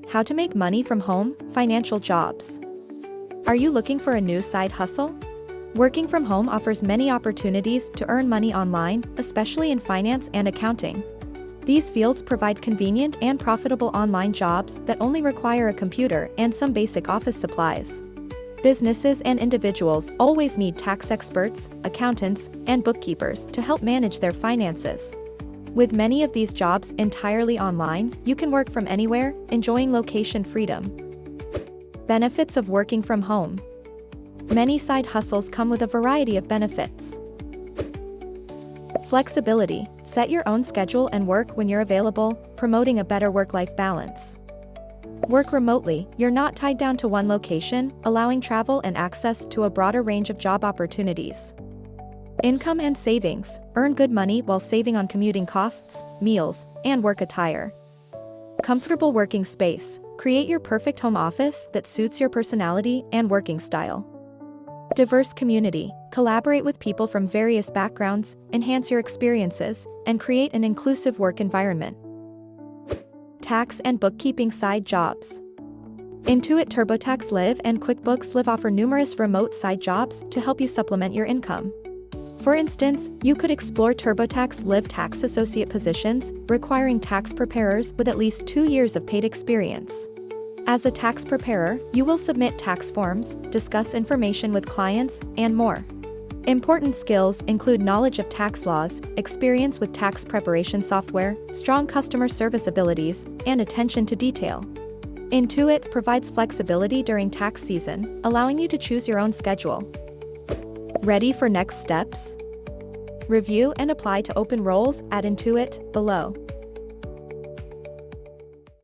How to make money from home, financial jobs. Are you looking for a new side hustle? Working from home offers many opportunities to earn money online, especially in finance and accounting. These fields provide convenient and profitable online jobs that only require a computer and some basic office supplies. Businesses and individuals always need tax experts, accountants, and bookkeepers to help manage their finances. With many of these jobs entirely online, you can work from anywhere, enjoying location freedom. Benefits of working from home. Many side hustles come with a variety of benefits. Flexibility. Set your own schedule and work when you're available, promoting a better work-life balance. Work remotely. You're not tied down to one location, allowing travel and access to a broader range of job opportunities. Income and savings. Earn good money while saving on commuting costs, meals, and work attire. Comfortable working space. Create your perfect home office that suits your personality and working style. Diverse community. Collaborate with people from various backgrounds, enhance your experiences, and create an inclusive work environment. Tax and bookkeeping side jobs. Intuit, TurboTax Live, and QuickBooks Live offer numerous remote side jobs to help you supplement your income. For instance, you could explore TurboTax Live tax associate positions, requiring tax preparers with at least 2 years of paid experience. As a tax preparer, you will submit tax forms, discuss information with clients, and more. Important skills include knowledge of tax laws, experience with tax preparation software, strong customer service abilities, and attention to detail. Intuit provides flexibility during tax season, allowing you to choose your own schedule. Ready for next steps? Review and apply to open roles at Intuit below.